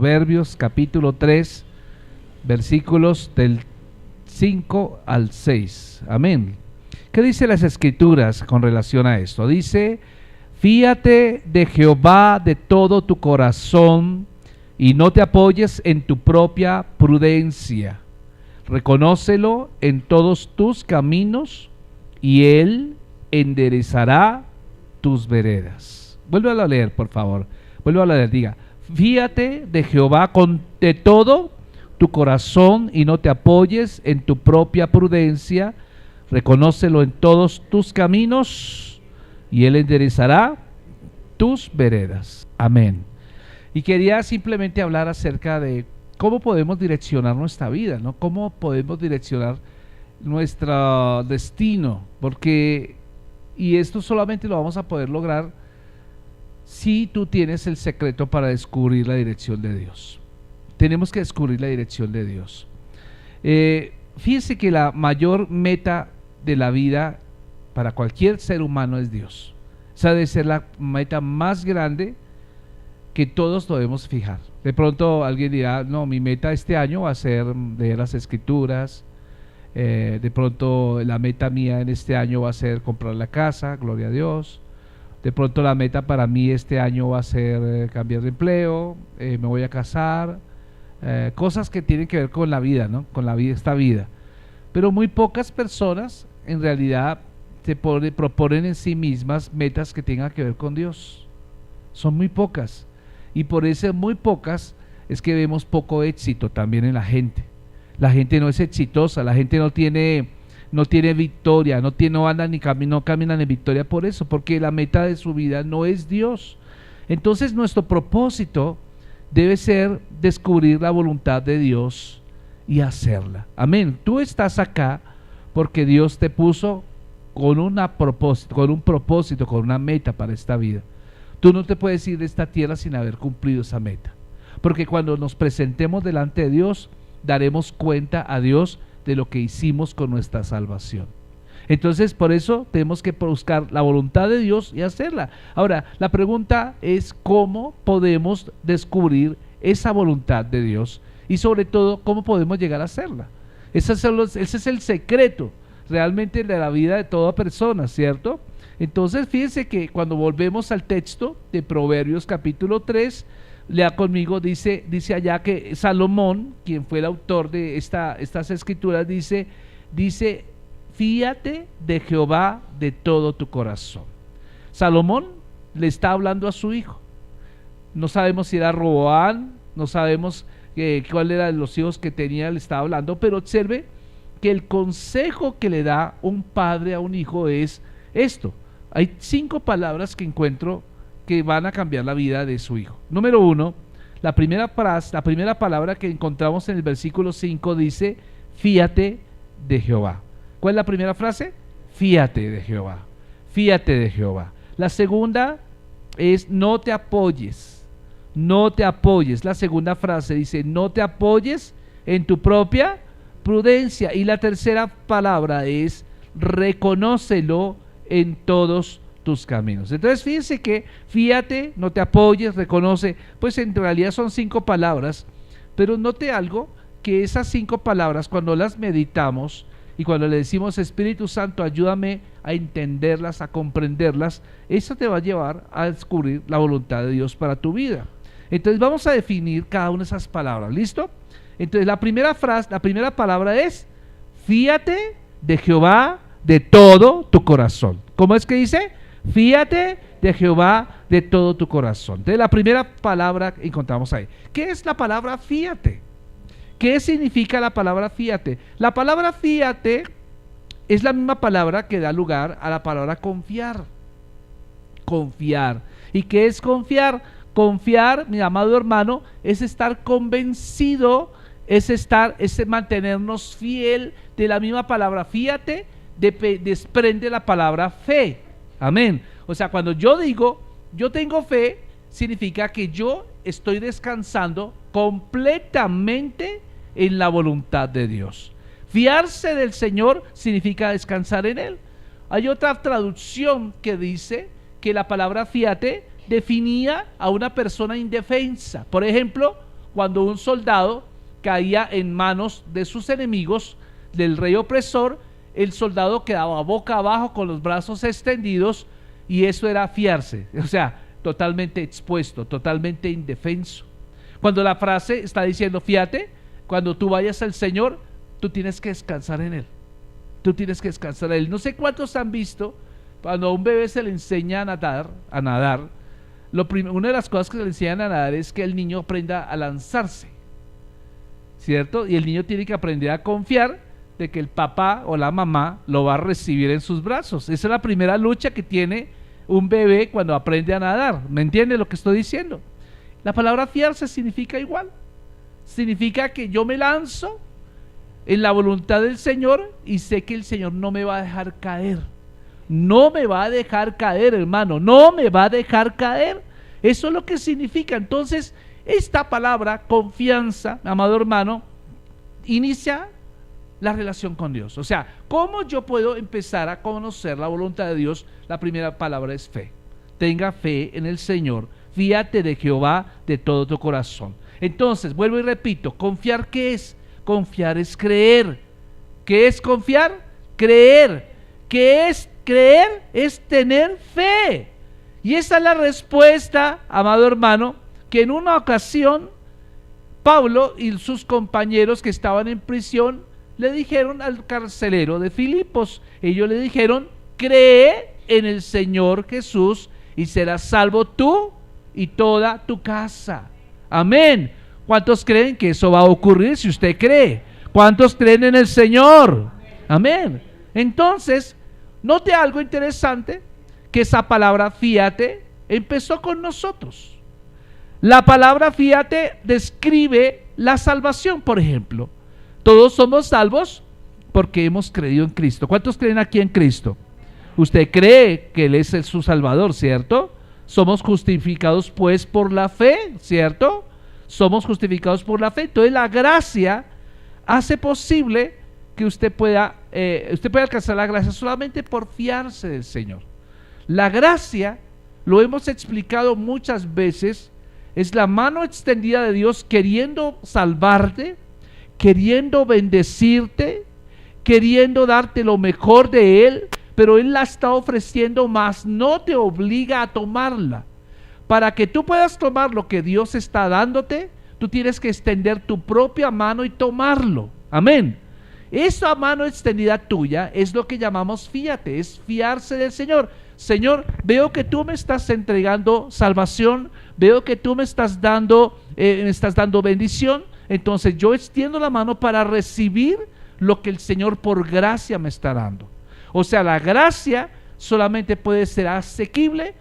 Proverbios capítulo 3, versículos del 5 al 6. Amén. ¿Qué dice las Escrituras con relación a esto? Dice: fíate de Jehová de todo tu corazón y no te apoyes en tu propia prudencia. Reconócelo en todos tus caminos y Él enderezará tus veredas. Vuelve a leer, por favor. Vuelve a leer, diga: fíate de Jehová de todo tu corazón y no te apoyes en tu propia prudencia. Reconócelo en todos tus caminos y Él enderezará tus veredas. Amén. Y quería simplemente hablar acerca de cómo podemos direccionar nuestra vida, ¿no? Cómo podemos direccionar nuestro destino, y esto solamente lo vamos a poder lograr si tú tienes el secreto para descubrir la dirección de Dios. Tenemos que descubrir la dirección de Dios. Fíjense que la mayor meta de la vida para cualquier ser humano es Dios. Esa debe ser la meta más grande que todos debemos fijar. De pronto alguien dirá: no, mi meta este año va a ser leer las Escrituras. De pronto la meta mía en este año va a ser comprar la casa, gloria a Dios. De pronto la meta para mí este año va a ser cambiar de empleo, me voy a casar, cosas que tienen que ver con la vida, ¿no? Con la vida, esta vida. Pero muy pocas personas en realidad proponen en sí mismas metas que tengan que ver con Dios. Son muy pocas, y por eso muy pocas es que vemos poco éxito también en la gente. La gente no es exitosa, la gente no tiene victoria, no andan no caminan en victoria por eso, porque la meta de su vida no es Dios. Entonces nuestro propósito debe ser descubrir la voluntad de Dios y hacerla. Amén. Tú estás acá porque Dios te puso con un propósito, con una meta para esta vida. Tú no te puedes ir de esta tierra sin haber cumplido esa meta, porque cuando nos presentemos delante de Dios, daremos cuenta a Dios de lo que hicimos con nuestra salvación. Entonces, por eso tenemos que buscar la voluntad de Dios y hacerla. Ahora, la pregunta es: ¿cómo podemos descubrir esa voluntad de Dios? Y sobre todo, ¿cómo podemos llegar a hacerla? Ese es el secreto realmente de la vida de toda persona, ¿cierto? Entonces, fíjense que cuando volvemos al texto de Proverbios capítulo 3, lea conmigo, dice allá que Salomón, quien fue el autor de estas escrituras, dice: fíate de Jehová de todo tu corazón. Salomón le está hablando a su hijo. No sabemos si era Roboam, no sabemos cuál era de los hijos que tenía, le estaba hablando, pero observe que el consejo que le da un padre a un hijo es esto. Hay 5 palabras que encuentro que van a cambiar la vida de su hijo. Número 1, la primera palabra que encontramos en el versículo 5 dice: fíate de Jehová. ¿Cuál es la primera frase? Fíate de Jehová. Fíate de Jehová. La segunda es: no te apoyes. No te apoyes. La segunda frase dice: no te apoyes en tu propia prudencia. Y la tercera palabra es: reconócelo en todos tus caminos. Entonces fíjense que fíate, no te apoyes, reconoce, pues en realidad son 5 palabras, pero note algo, que esas 5 palabras, cuando las meditamos y cuando le decimos: Espíritu Santo, ayúdame a entenderlas, a comprenderlas, eso te va a llevar a descubrir la voluntad de Dios para tu vida. Entonces vamos a definir cada una de esas palabras. ¿Listo? Entonces la primera palabra es: fíate de Jehová de todo tu corazón. ¿Cómo es que dice? Fíate de Jehová de todo tu corazón. Entonces la primera palabra que encontramos ahí. ¿Qué es la palabra fíate? ¿Qué significa la palabra fíate? La palabra fíate es la misma palabra que da lugar a la palabra confiar. Confiar. ¿Y qué es confiar? Confiar, mi amado hermano, es estar convencido, es mantenernos fiel. De la misma palabra fíate desprende la palabra fe. Amén. O sea, cuando yo digo yo tengo fe, significa que yo estoy descansando completamente en la voluntad de Dios. Fiarse del Señor significa descansar en Él. Hay otra traducción que dice que la palabra fíate definía a una persona indefensa. Por ejemplo, cuando un soldado caía en manos de sus enemigos, del rey opresor, el soldado quedaba boca abajo con los brazos extendidos, y eso era fiarse, o sea, totalmente expuesto, totalmente indefenso. Cuando la frase está diciendo fíate, cuando tú vayas al Señor, tú tienes que descansar en Él. Tú tienes que descansar en Él. No sé cuántos han visto, cuando a un bebé se le enseña a nadar, una de las cosas que se le enseñan a nadar es que el niño aprenda a lanzarse, ¿cierto? Y el niño tiene que aprender a confiar de que el papá o la mamá lo va a recibir en sus brazos. Esa es la primera lucha que tiene un bebé cuando aprende a nadar. ¿Me entiende lo que estoy diciendo? La palabra fiarse significa igual. Significa que yo me lanzo en la voluntad del Señor y sé que el Señor no me va a dejar caer. No me va a dejar caer, hermano. No me va a dejar caer. Eso es lo que significa. Entonces, esta palabra, confianza, amado hermano, inicia la relación con Dios. O sea, ¿cómo yo puedo empezar a conocer la voluntad de Dios? La primera palabra es fe. Tenga fe en el Señor. Fíate de Jehová de todo tu corazón. Entonces, vuelvo y repito, ¿confiar qué es? Confiar es creer. ¿Qué es confiar? Creer. ¿Qué es creer? Es tener fe. Y esa es la respuesta, amado hermano, que en una ocasión Pablo y sus compañeros que estaban en prisión le dijeron al carcelero de Filipos. Ellos le dijeron: cree en el Señor Jesús y serás salvo tú y toda tu casa. Amén. ¿Cuántos creen que eso va a ocurrir si usted cree? ¿Cuántos creen en el Señor? Amén. Entonces, note algo interesante, que esa palabra fíate empezó con nosotros. La palabra fíate describe la salvación, por ejemplo. Todos somos salvos porque hemos creído en Cristo. ¿Cuántos creen aquí en Cristo? Usted cree que Él es su Salvador, ¿cierto? Somos justificados pues por la fe, ¿cierto? Somos justificados por la fe. Entonces la gracia hace posible que usted pueda alcanzar la gracia solamente por fiarse del Señor. La gracia, lo hemos explicado muchas veces, es la mano extendida de Dios queriendo salvarte, queriendo bendecirte, queriendo darte lo mejor de Él, pero Él la está ofreciendo, más no te obliga a tomarla. Para que tú puedas tomar lo que Dios está dándote, tú tienes que extender tu propia mano y tomarlo. Amén. Esa mano extendida tuya es lo que llamamos fíate, es fiarse del Señor. Señor, veo que tú me estás entregando salvación, veo que tú me estás dando bendición, entonces yo extiendo la mano para recibir lo que el Señor por gracia me está dando. O sea, la gracia solamente puede ser asequible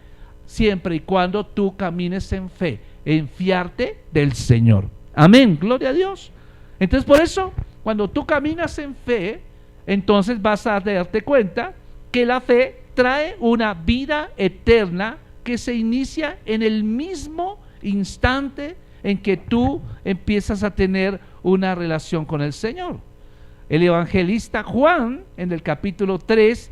siempre y cuando tú camines en fe, en fiarte del Señor. Amén, gloria a Dios. Entonces, por eso, cuando tú caminas en fe, entonces vas a darte cuenta que la fe trae una vida eterna que se inicia en el mismo instante en que tú empiezas a tener una relación con el Señor. El evangelista Juan, en el capítulo 3,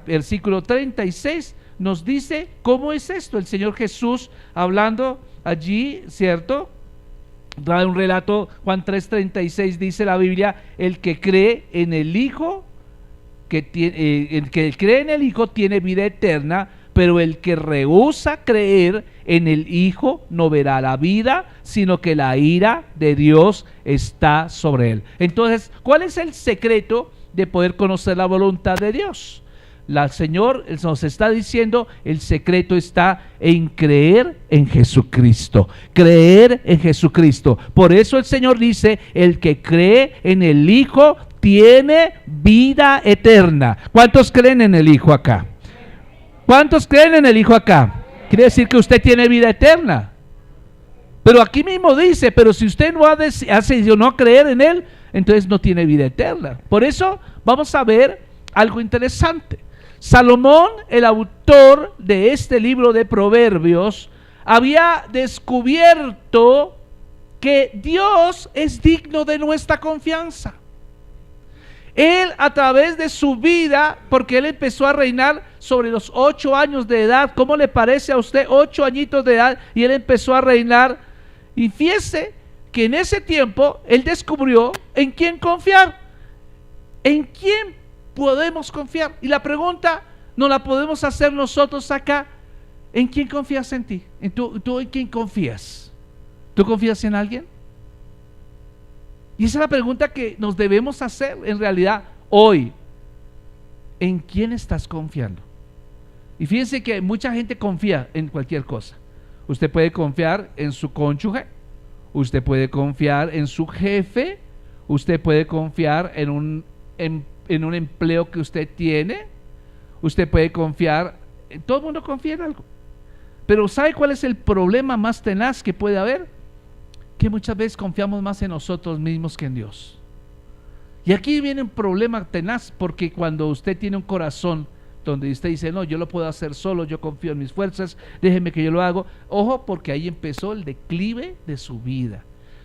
versículo 36, nos dice cómo es esto. El Señor Jesús hablando allí, ¿cierto? Da un relato. Juan 3:36 dice la Biblia: el que cree en el Hijo, el que cree en el Hijo tiene vida eterna, pero el que rehúsa creer en el Hijo no verá la vida, sino que la ira de Dios está sobre él. Entonces, ¿cuál es el secreto de poder conocer la voluntad de Dios? El Señor nos está diciendo: el secreto está en creer en Jesucristo. Creer en Jesucristo. Por eso el Señor dice: el que cree en el Hijo tiene vida eterna. ¿Cuántos creen en el Hijo acá? ¿Cuántos creen en el Hijo acá? Quiere decir que usted tiene vida eterna. Pero aquí mismo dice: pero si usted no ha decidido no creer en Él, entonces no tiene vida eterna. Por eso vamos a ver algo interesante. Salomón, el autor de este libro de Proverbios, había descubierto que Dios es digno de nuestra confianza. Él, a través de su vida, porque él empezó a reinar sobre los 8 años de edad. ¿Cómo le parece a usted 8 añitos de edad? Y él empezó a reinar. Y fíjese que en ese tiempo él descubrió en quién confiar. ¿En quién podemos confiar? Y la pregunta no la podemos hacer nosotros acá. ¿En quién confías en ti? ¿Tú en quién confías? ¿Tú confías en alguien? Y esa es la pregunta que nos debemos hacer en realidad hoy. ¿En quién estás confiando? Y fíjense que mucha gente confía en cualquier cosa. Usted puede confiar en su cónyuge, usted puede confiar en su jefe, usted puede confiar en un empleo que usted tiene, usted puede confiar, todo el mundo confía en algo. Pero ¿sabe cuál es el problema más tenaz que puede haber? Que muchas veces confiamos más en nosotros mismos que en Dios. Y aquí viene un problema tenaz, porque cuando usted tiene un corazón donde usted dice, no, yo lo puedo hacer solo, yo confío en mis fuerzas, déjeme que yo lo hago, ojo, porque ahí empezó el declive de su vida.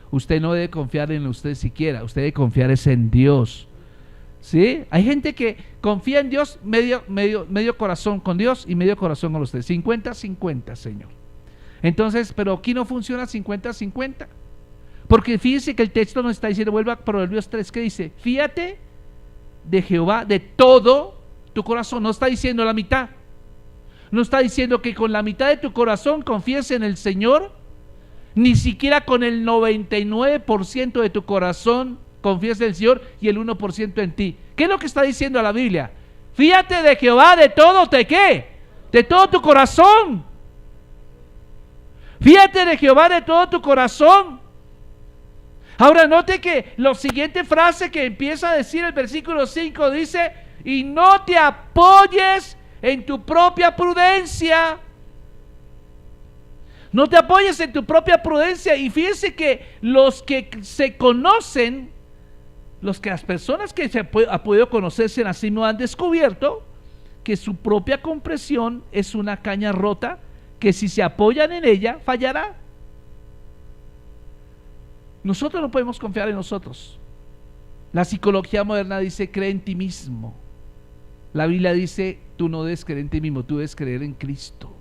Usted no debe confiar en usted siquiera, usted debe confiar es en Dios. ¿Sí? Hay gente que confía en Dios medio corazón con Dios y medio corazón con usted, 50-50, Señor. Entonces, pero aquí no funciona 50-50, porque fíjese que el texto nos está diciendo, vuelva a Proverbios 3, que dice, fíate de Jehová de todo tu corazón. No está diciendo la mitad, no está diciendo que con la mitad de tu corazón confíes en el Señor, ni siquiera con el 99% de tu corazón confíes en el Señor y el 1% en ti. ¿Qué es lo que está diciendo la Biblia? Fíate de Jehová de todo, ¿qué? De todo tu corazón. Fíate de Jehová de todo tu corazón. Ahora note que la siguiente frase que empieza a decir el versículo 5 dice, y no te apoyes en tu propia prudencia. No te apoyes en tu propia prudencia. Y fíjense que los que se conocen, las personas que se ha podido conocerse así no han descubierto que su propia comprensión es una caña rota, que si se apoyan en ella fallará. Nosotros no podemos confiar en nosotros. La psicología moderna dice, cree en ti mismo. La Biblia dice, tú no debes creer en ti mismo, tú debes creer en Cristo.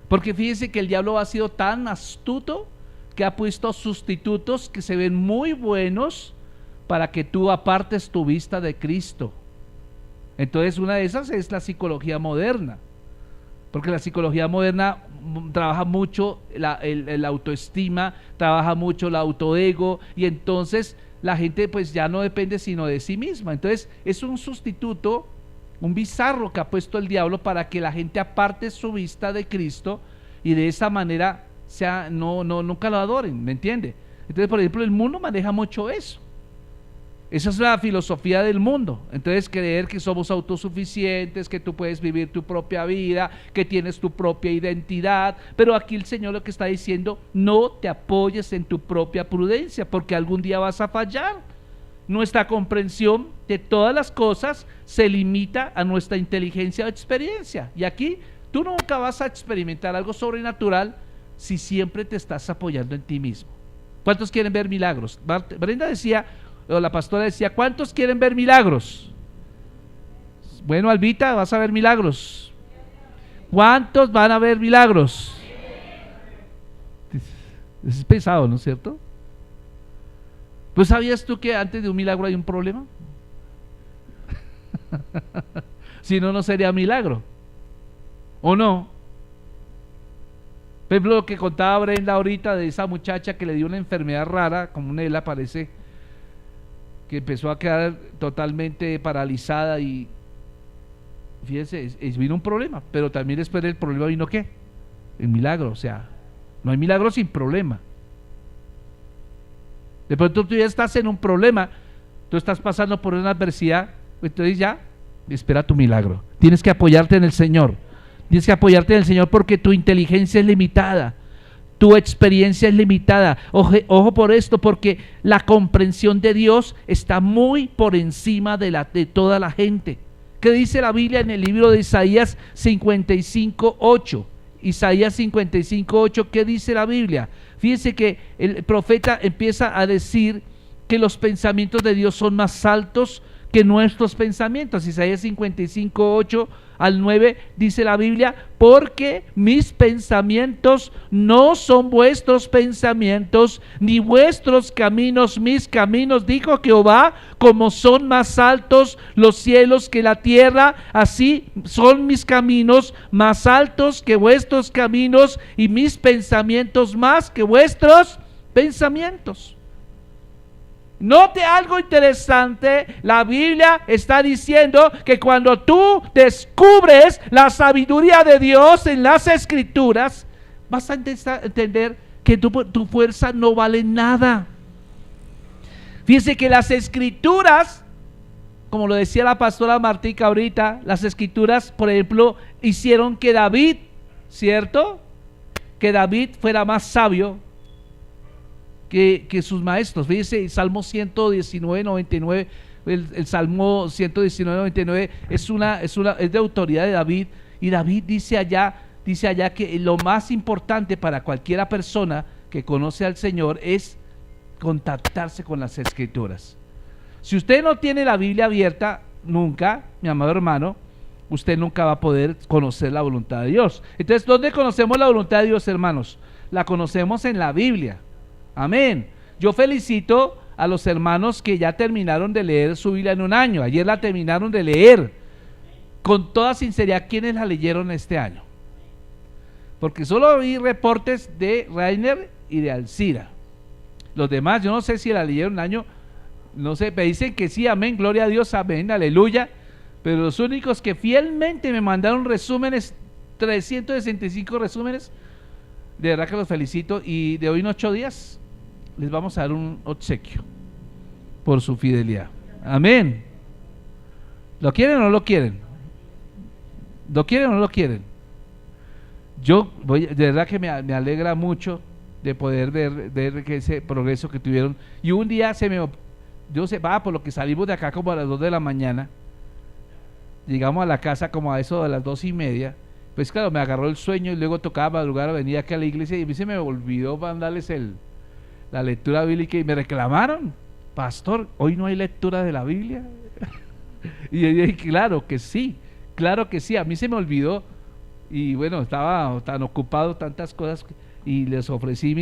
Porque fíjense que el diablo ha sido tan astuto que ha puesto sustitutos que se ven muy buenos para que tú apartes tu vista de Cristo. Entonces una de esas es la psicología moderna, porque la psicología moderna trabaja mucho el autoestima, trabaja mucho el autoego, y entonces la gente pues ya no depende sino de sí misma. Entonces es un sustituto, un bizarro que ha puesto el diablo para que la gente aparte su vista de Cristo y de esa manera nunca lo adoren, ¿me entiende? Entonces, por ejemplo, el mundo maneja mucho eso. Esa es la filosofía del mundo. Entonces, creer que somos autosuficientes, que tú puedes vivir tu propia vida, que tienes tu propia identidad. Pero aquí el Señor lo que está diciendo, no te apoyes en tu propia prudencia, porque algún día vas a fallar. Nuestra comprensión de todas las cosas se limita a nuestra inteligencia o experiencia. Y aquí tú nunca vas a experimentar algo sobrenatural si siempre te estás apoyando en ti mismo. ¿Cuántos quieren ver milagros? Brenda decía, o la pastora decía, ¿cuántos quieren ver milagros? Bueno, Albita, vas a ver milagros. ¿Cuántos van a ver milagros? Es pesado, ¿no es cierto? Pues ¿sabías tú que antes de un milagro hay un problema? Si no, no sería milagro. ¿O no? Por ejemplo, lo que contaba Brenda ahorita de esa muchacha que le dio una enfermedad rara, como una ELA parece, que empezó a quedar totalmente paralizada y fíjense, vino un problema, pero también después del problema vino ¿qué? El milagro. O sea, no hay milagro sin problema. De pronto tú ya estás en un problema, tú estás pasando por una adversidad, entonces ya espera tu milagro. Tienes que apoyarte en el Señor, tienes que apoyarte en el Señor, porque tu inteligencia es limitada, tu experiencia es limitada. Ojo por esto, porque la comprensión de Dios está muy por encima de toda la gente. ¿Qué dice la Biblia en el libro de Isaías 55:8? Isaías 55:8, ¿qué dice la Biblia? Fíjense que el profeta empieza a decir que los pensamientos de Dios son más altos que nuestros pensamientos. Isaías 55, 8 al 9 dice la Biblia: porque mis pensamientos no son vuestros pensamientos, ni vuestros caminos mis caminos, dijo Jehová. Como son más altos los cielos que la tierra, así son mis caminos más altos que vuestros caminos, y mis pensamientos más que vuestros pensamientos. Note algo interesante, la Biblia está diciendo que cuando tú descubres la sabiduría de Dios en las Escrituras, vas a entender que tu fuerza no vale nada. Fíjense que las Escrituras, como lo decía la pastora Martica ahorita, las Escrituras, por ejemplo, hicieron que David, ¿cierto?, que David fuera más sabio que sus maestros. Fíjense, Salmo 119, 99, el Salmo 119, 99 es de autoridad de David, y David dice allá que lo más importante para cualquiera persona que conoce al Señor es contactarse con las Escrituras. Si usted no tiene la Biblia abierta nunca, mi amado hermano, usted nunca va a poder conocer la voluntad de Dios. Entonces, ¿dónde conocemos la voluntad de Dios, hermanos? La conocemos en la Biblia. Amén. Yo felicito a los hermanos que ya terminaron de leer su Biblia en un año. Ayer la terminaron de leer. Con toda sinceridad, ¿quiénes la leyeron este año? Porque solo vi reportes de Rainer y de Alcira. Los demás, yo no sé si la leyeron un año, no sé, me dicen que sí, amén, gloria a Dios, amén, aleluya. Pero los únicos que fielmente me mandaron resúmenes, 365 resúmenes, de verdad que los felicito. Y de hoy en 8 días les vamos a dar un obsequio por su fidelidad. Amén. ¿Lo quieren o no lo quieren? ¿Lo quieren o no lo quieren? Yo de verdad que me alegra mucho de poder ver que ese progreso que tuvieron. Y un día por lo que salimos de acá como a las 2 de la mañana, llegamos a la casa como a eso de las 2:30. Pues claro, me agarró el sueño y luego tocaba madrugar, venía aquí a la iglesia y a mí se me olvidó mandarles la lectura bíblica y me reclamaron: pastor, hoy no hay lectura de la Biblia. Y yo dije, claro que sí, a mí se me olvidó. Y bueno, estaba tan ocupado, tantas cosas, y les ofrecí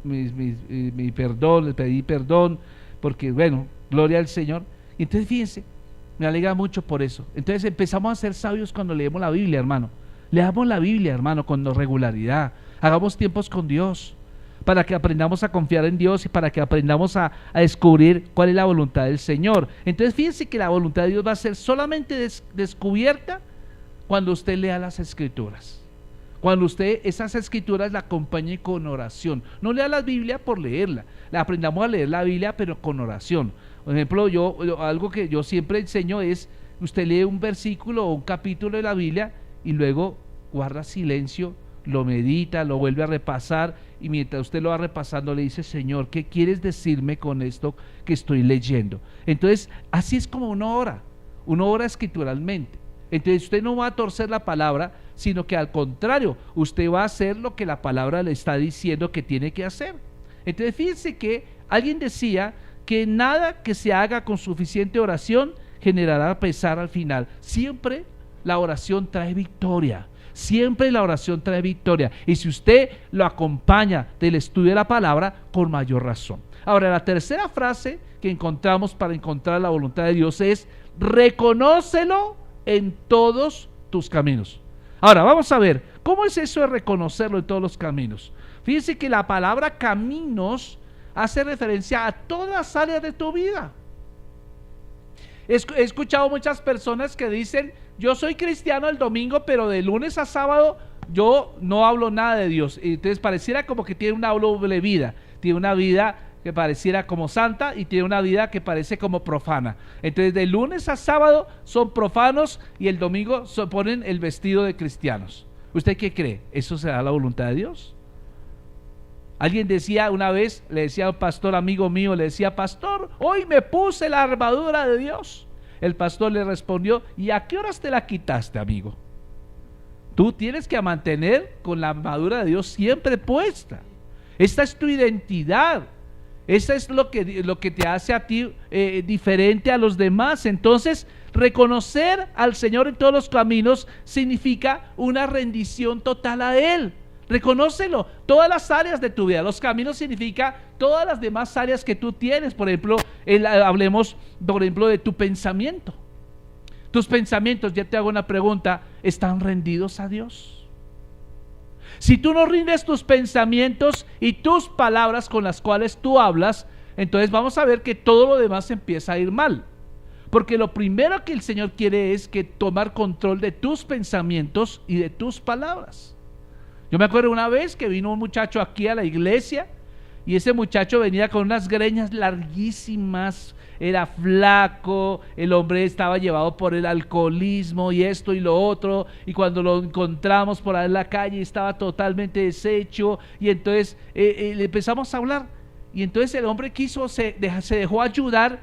mi perdón, les pedí perdón, porque bueno, gloria al Señor. Y entonces fíjense, me alegra mucho por eso. Entonces empezamos a ser sabios cuando leemos la Biblia, hermano. Leamos la Biblia, hermano, con regularidad. Hagamos tiempos con Dios, para que aprendamos a confiar en Dios y para que aprendamos a descubrir cuál es la voluntad del Señor. Entonces fíjense que la voluntad de Dios va a ser solamente descubierta cuando usted lea las Escrituras, cuando usted esas Escrituras la acompañe con oración. No lea la Biblia por leerla, aprendamos a leer la Biblia pero con oración. Por ejemplo, algo que yo siempre enseño es: usted lee un versículo o un capítulo de la Biblia y luego guarda silencio, lo medita, lo vuelve a repasar, y mientras usted lo va repasando le dice: Señor, ¿qué quieres decirme con esto que estoy leyendo? Entonces así es como uno ora escrituralmente. Entonces usted no va a torcer la palabra, sino que al contrario, usted va a hacer lo que la palabra le está diciendo que tiene que hacer. Entonces fíjense que alguien decía que nada que se haga con suficiente oración generará pesar al final. Siempre la oración trae victoria. Siempre la oración trae victoria. Y si usted lo acompaña del estudio de la palabra, con mayor razón. Ahora, la tercera frase que encontramos para encontrar la voluntad de Dios es: reconócelo en todos tus caminos. Ahora vamos a ver, ¿cómo es eso de reconocerlo en todos los caminos? Fíjense que la palabra caminos hace referencia a todas las áreas de tu vida. He escuchado muchas personas que dicen: yo soy cristiano el domingo, pero de lunes a sábado yo no hablo nada de Dios. Y entonces pareciera como que tiene una doble vida, tiene una vida que pareciera como santa y tiene una vida que parece como profana. Entonces de lunes a sábado son profanos y el domingo ponen el vestido de cristianos. ¿Usted qué cree? ¿Eso será la voluntad de Dios? Alguien decía una vez, le decía a un pastor amigo mío, le decía: pastor, hoy me puse la armadura de Dios. El pastor le respondió: ¿y a qué horas te la quitaste, amigo? Tú tienes que mantener con la armadura de Dios siempre puesta. Esta es tu identidad. Eso es lo que te hace a ti diferente a los demás. Entonces, reconocer al Señor en todos los caminos significa una rendición total a Él. Reconócelo, todas las áreas de tu vida. Los caminos significa todas las demás áreas que tú tienes. Por ejemplo, hablemos, por ejemplo, de tu pensamiento. Tus pensamientos, ya te hago una pregunta, ¿están rendidos a Dios? Si tú no rindes tus pensamientos y tus palabras con las cuales tú hablas, entonces vamos a ver que todo lo demás empieza a ir mal. Porque lo primero que el Señor quiere es que tomar control de tus pensamientos y de tus palabras. Yo me acuerdo una vez que vino un muchacho aquí a la iglesia y ese muchacho venía con unas greñas larguísimas, era flaco, el hombre estaba llevado por el alcoholismo y esto y lo otro, y cuando lo encontramos por ahí en la calle estaba totalmente deshecho, y entonces le empezamos a hablar, y entonces el hombre se dejó ayudar,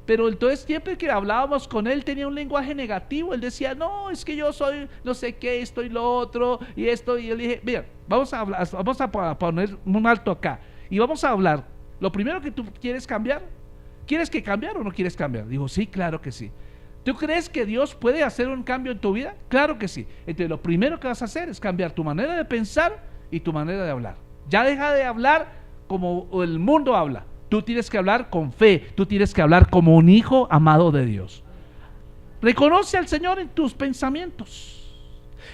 pero entonces siempre que hablábamos con él tenía un lenguaje negativo. Él decía, no, es que yo soy no sé qué, esto y lo otro y esto, y yo le dije, mira, vamos a poner un alto acá y vamos a hablar. Lo primero que tú quieres cambiar, ¿quieres que cambiar o no quieres cambiar? Dijo, sí, claro que sí. ¿Tú crees que Dios puede hacer un cambio en tu vida? Claro que sí. Entonces lo primero que vas a hacer es cambiar tu manera de pensar y tu manera de hablar. Ya deja de hablar como el mundo habla. Tú tienes que hablar con fe, tú tienes que hablar como un hijo amado de Dios. Reconoce al Señor en tus pensamientos.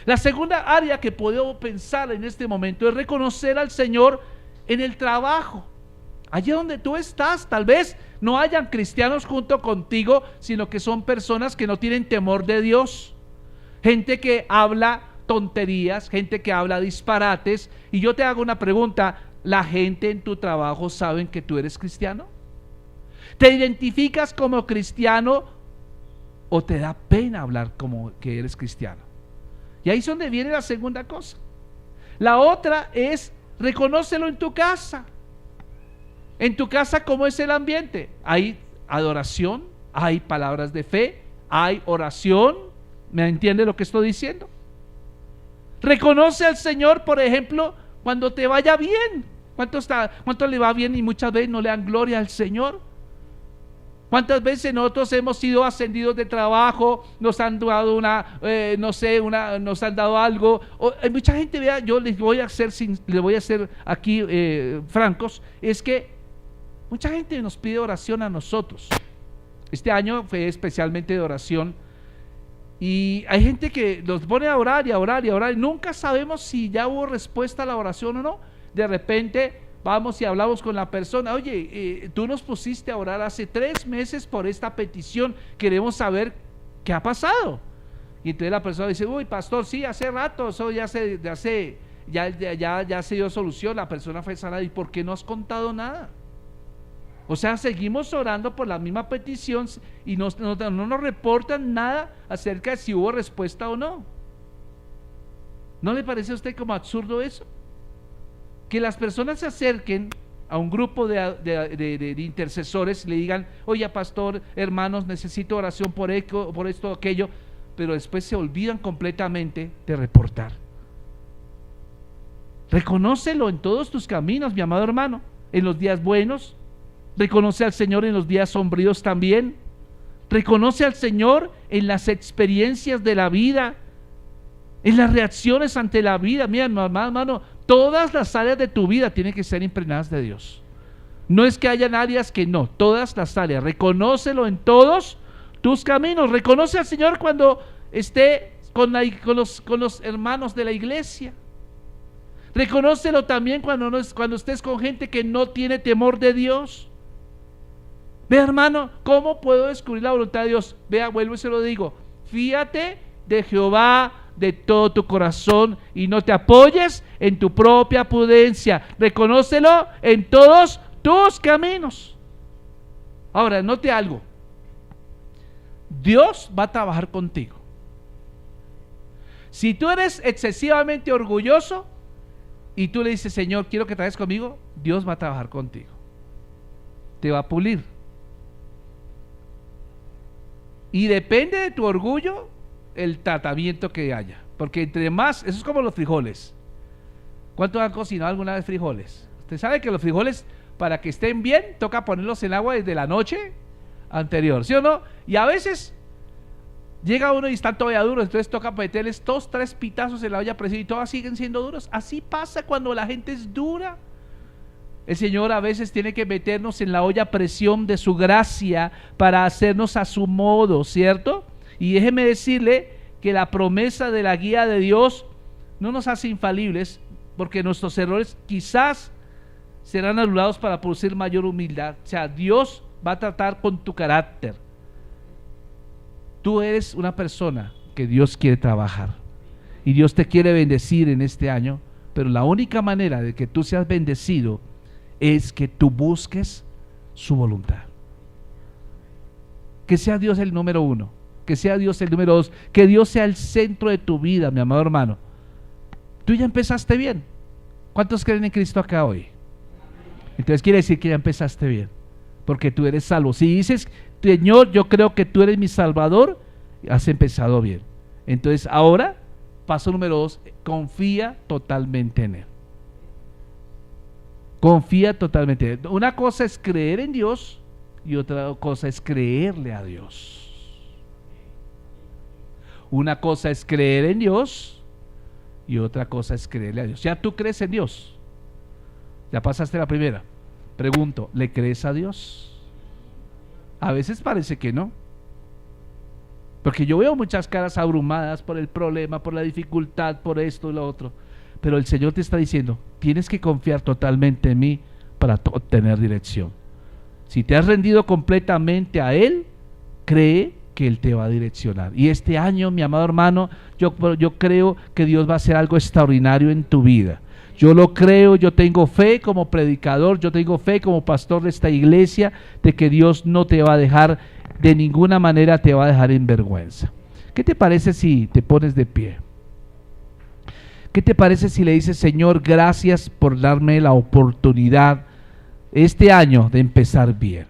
La segunda área que puedo pensar en este momento es reconocer al Señor en el trabajo. Allí donde tú estás, tal vez no hayan cristianos junto contigo, sino que son personas que no tienen temor de Dios. Gente que habla tonterías, gente que habla disparates. Y yo te hago una pregunta, ¿la gente en tu trabajo sabe que tú eres cristiano? ¿Te identificas como cristiano o te da pena hablar como que eres cristiano? Y ahí es donde viene la segunda cosa. La otra es, reconócelo en tu casa. En tu casa, ¿cómo es el ambiente? Hay adoración, hay palabras de fe, hay oración. ¿Me entiende lo que estoy diciendo? Reconoce al Señor, por ejemplo, cuando te vaya bien. ¿Cuánto le va bien y muchas veces no le dan gloria al Señor? ¿Cuántas veces nosotros hemos sido ascendidos de trabajo, nos han dado nos han dado algo? Hay mucha gente, vea, yo les voy a hacer aquí francos, es que mucha gente nos pide oración a nosotros. Este año fue especialmente de oración. Y hay gente que nos pone a orar y a orar y a orar y nunca sabemos si ya hubo respuesta a la oración o no. De repente vamos y hablamos con la persona, oye, tú nos pusiste a orar hace 3 meses por esta petición, queremos saber qué ha pasado. Y entonces la persona dice, uy, pastor, sí, hace rato, eso ya se dio solución, la persona fue sanada. ¿Y por qué no has contado nada? O sea, seguimos orando por la misma petición y no nos reportan nada acerca de si hubo respuesta o no. ¿No le parece a usted como absurdo eso? Que las personas se acerquen a un grupo de intercesores y le digan, oye, pastor, hermanos, necesito oración por esto o aquello, pero después se olvidan completamente de reportar. Reconócelo en todos tus caminos, mi amado hermano, en los días buenos. Reconoce al Señor en los días sombríos también. Reconoce al Señor en las experiencias de la vida, en las reacciones ante la vida. Mira, hermano, todas las áreas de tu vida tienen que ser impregnadas de Dios. No es que hayan áreas que no, todas las áreas. Reconócelo en todos tus caminos. Reconoce al Señor cuando esté con los hermanos de la iglesia. Reconócelo también cuando estés con gente que no tiene temor de Dios. Vea, hermano, ¿cómo puedo descubrir la voluntad de Dios? Vea, vuelvo y se lo digo, fíate de Jehová de todo tu corazón y no te apoyes en tu propia prudencia. Reconócelo en todos tus caminos. Ahora, note algo, Dios va a trabajar contigo. Si tú eres excesivamente orgulloso y tú le dices, Señor, quiero que trabajes conmigo, Dios va a trabajar contigo, te va a pulir. Y depende de tu orgullo el tratamiento que haya, porque entre más, eso es como los frijoles. ¿Cuántos han cocinado alguna vez frijoles? Usted sabe que los frijoles, para que estén bien, toca ponerlos en agua desde la noche anterior, ¿sí o no? Y a veces llega uno y están todavía duros, entonces toca meterles 2, 3 pitazos en la olla a presión y todas siguen siendo duros. Así pasa cuando la gente es dura. El Señor a veces tiene que meternos en la olla a presión de su gracia para hacernos a su modo, ¿cierto? Y déjeme decirle que la promesa de la guía de Dios no nos hace infalibles, porque nuestros errores quizás serán anulados para producir mayor humildad. O sea, Dios va a tratar con tu carácter. Tú eres una persona que Dios quiere trabajar y Dios te quiere bendecir en este año, pero la única manera de que tú seas bendecido es que tú busques su voluntad. Que sea Dios el número 1, que sea Dios el número 2, que Dios sea el centro de tu vida, mi amado hermano. Tú ya empezaste bien. ¿Cuántos creen en Cristo acá hoy? Entonces quiere decir que ya empezaste bien, porque tú eres salvo. Si dices, Señor, yo creo que tú eres mi Salvador, has empezado bien. Entonces ahora, paso número 2, confía totalmente en Él. Confía totalmente en Él. Una cosa es creer en Dios y otra cosa es creerle a Dios. Una cosa es creer en Dios y otra cosa es creerle a Dios. Ya tú crees en Dios. Ya pasaste la primera. Pregunto, ¿le crees a Dios? A veces parece que no, porque yo veo muchas caras abrumadas por el problema, por la dificultad, por esto y lo otro, pero el Señor te está diciendo, tienes que confiar totalmente en mí para obtener dirección. Si te has rendido completamente a Él, cree que Él te va a direccionar. Y este año, mi amado hermano, yo creo que Dios va a hacer algo extraordinario en tu vida. Yo lo creo, yo tengo fe como predicador, yo tengo fe como pastor de esta iglesia, de que Dios no te va a dejar, de ninguna manera te va a dejar en vergüenza. ¿Qué te parece si te pones de pie? ¿Qué te parece si le dices, Señor, gracias por darme la oportunidad este año de empezar bien?